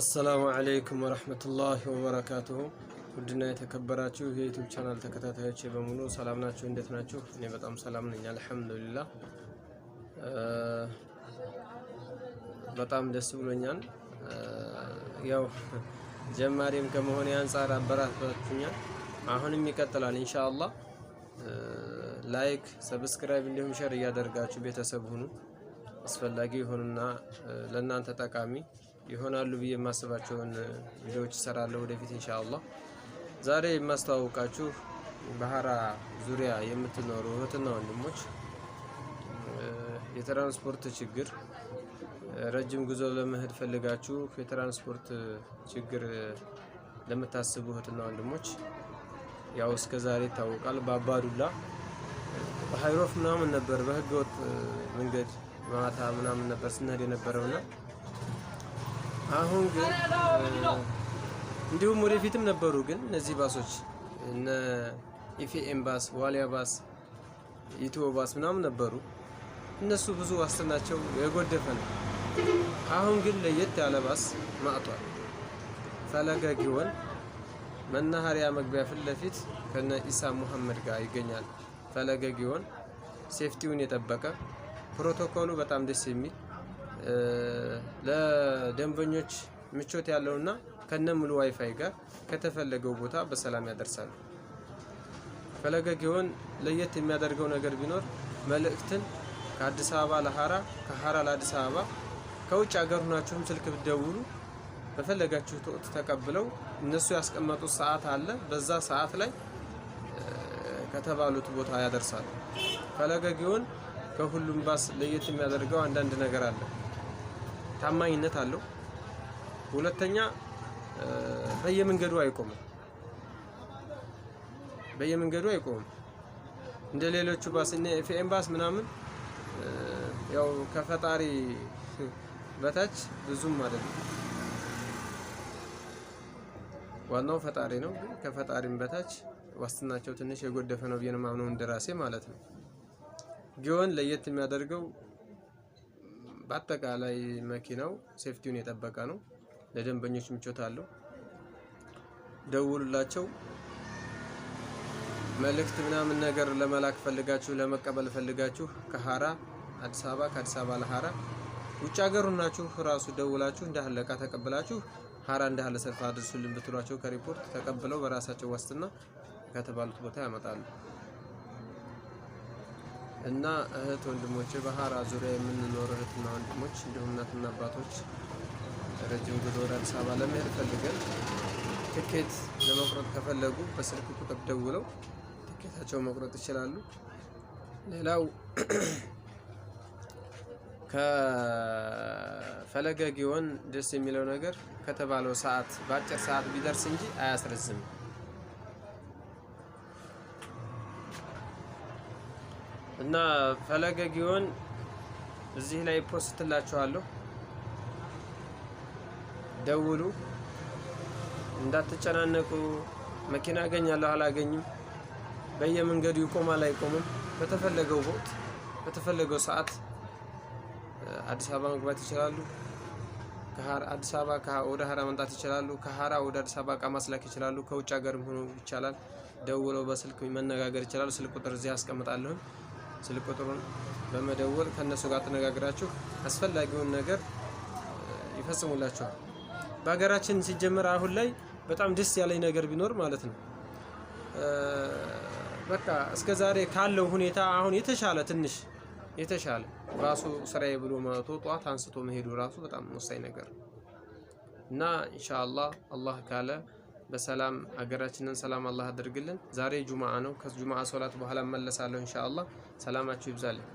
አሰላሙ አለይኩም ወራህመቱላሂ ወበረካቱሁ። ውድና የተከበራችሁ የዩቲዩብ ቻናል ተከታታዮች በሙሉ ሰላም ናችሁ? እንዴት ናችሁ? እኔ በጣም ሰላም ነኝ አልሐምዱሊላህ። በጣም ደስ ብሎኛል። ያው ጀማሪም ከመሆኔ አንፃር አበራታችሁኛል። አሁንም ይቀጥላል ኢንሻአላህ። ላይክ፣ ሰብስክራይብ እንዲሁም ሼር እያደረጋችሁ ቤተሰብ ሁኑ። አስፈላጊ ይሆንና ለእናንተ ጠቃሚ ይሆናሉ ብዬ የማስባቸውን ቪዲዮዎች እሰራለሁ ወደፊት ኢንሻአላህ። ዛሬ የማስተዋወቃችሁ በሐራ ዙሪያ የምትኖሩ እህትና ወንድሞች የትራንስፖርት ችግር፣ ረጅም ጉዞ ለመሄድ ፈልጋችሁ የትራንስፖርት ችግር ለምታስቡ እህትና ወንድሞች ያው እስከዛሬ ይታወቃል በአባዱላ በሃይሮፍ ምናምን ነበር በህገወጥ መንገድ ማታ ምናምን ነበር ስንሄድ የነበረውና አሁን ግን እንዲሁም ወደፊትም ነበሩ። ግን እነዚህ ባሶች እነ ኢፊኤም ባስ፣ ዋሊያ ባስ፣ ኢትዮ ባስ ምናምን ነበሩ። እነሱ ብዙ ዋስትናቸው የጎደፈ ነው። አሁን ግን ለየት ያለ ባስ ማጥቷል። ፈለገ ጊዮን መናኸሪያ መግቢያ ፊት ለፊት ከነ ኢሳ መሐመድ ጋር ይገኛል። ፈለገ ጊዮን ሴፍቲውን የጠበቀ ፕሮቶኮሉ በጣም ደስ የሚል ለደንበኞች ምቾት ያለውና ከነሙሉ ዋይፋይ ጋር ከተፈለገው ቦታ በሰላም ያደርሳሉ። ፈለገ ጊዮን ለየት የሚያደርገው ነገር ቢኖር መልእክትን ከአዲስ አበባ ለሐራ፣ ከሐራ ለአዲስ አበባ ከውጭ ሀገር ሆናችሁም ስልክ ብትደውሉ በፈለጋችሁት ወቅት ተቀብለው እነሱ ያስቀመጡት ሰዓት አለ። በዛ ሰዓት ላይ ከተባሉት ቦታ ያደርሳሉ። ፈለገ ጊዮን ከሁሉም ባስ ለየት የሚያደርገው አንዳንድ ነገር አለ። ታማኝነት አለው። ሁለተኛ በየመንገዱ አይቆምም። እንደ ሌሎቹ ባስ እና ኤፍኤም ባስ ምናምን ያው ከፈጣሪ በታች ብዙም አይደለም። ዋናው ፈጣሪ ነው። ከፈጣሪም በታች ዋስትናቸው ትንሽ የጎደፈ ነው ብዬ ነው የማምነው እንደራሴ ማለት ነው። ጊዮን ለየት የሚያደርገው በአጠቃላይ መኪናው ሴፍቲውን የጠበቀ ነው። ለደንበኞች ምቾት አለው። ደውሉላቸው። መልእክት ምናምን ነገር ለመላክ ፈልጋችሁ ለመቀበል ፈልጋችሁ ከሐራ አዲስ አበባ፣ ከአዲስ አበባ ለሐራ ውጭ ሀገር ሆናችሁ ራሱ ደውላችሁ እንዳለቃ ተቀብላችሁ ሐራ እንዳለ ሰልፍ አድርሱልን ብትሏቸው ከሪፖርት ተቀብለው በራሳቸው ዋስትና ከተባሉት ቦታ ያመጣሉ። እና እህት ወንድሞች በሐራ ዙሪያ የምንኖር እህትና ወንድሞች እንዲሁም እናትና አባቶች ረጅም ጉዞ ወደ አዲስ አበባ ለመሄድ ፈልገን ትኬት ለመቁረጥ ከፈለጉ በስልክ ቁጥር ደውለው ትኬታቸውን መቁረጥ ይችላሉ። ሌላው ከፈለገ ጊዮን ደስ የሚለው ነገር ከተባለው ሰዓት በአጭር ሰዓት ቢደርስ እንጂ አያስረዝም። እና ፈለገ ጊዮን እዚህ ላይ ፖስትላችኋለሁ። ደውሉ፣ እንዳትጨናነቁ። መኪና አገኛለሁ አላገኝም፣ በየመንገዱ ይቆማል አይቆምም። በተፈለገው ወቅት በተፈለገው ሰዓት አዲስ አበባ መግባት ይችላሉ። አዲስ አበባ ወደ ሐራ መምጣት ይችላሉ። ከሐራ ወደ አዲስ አበባ እቃ ማስላክ ይችላሉ። ከውጭ ሀገርም ሆኖ ይቻላል። ደውለው በስልክ መነጋገር ይችላሉ። ስልክ ቁጥር እዚህ አስቀምጣለሁ። ስልክ ቁጥሩን በመደወል ከነሱ ጋር ተነጋግራችሁ አስፈላጊውን ነገር ይፈጽሙላችኋል። በሀገራችን ሲጀመር አሁን ላይ በጣም ደስ ያለኝ ነገር ቢኖር ማለት ነው በቃ እስከዛሬ ካለው ሁኔታ አሁን ትንሽ የተሻለ ራሱ ስራዬ ብሎ መጥቶ ጧት አንስቶ መሄዱ ራሱ በጣም ወሳኝ ነገር እና ኢንሻአላህ አላህ ካለ በሰላም ሀገራችንን ሰላም አላህ አድርግልን። ዛሬ ጁማዓ ነው። ከጁማዓ ሶላት በኋላ መለሳለሁ ኢንሻአላህ። ሰላማችሁ ይብዛልኝ።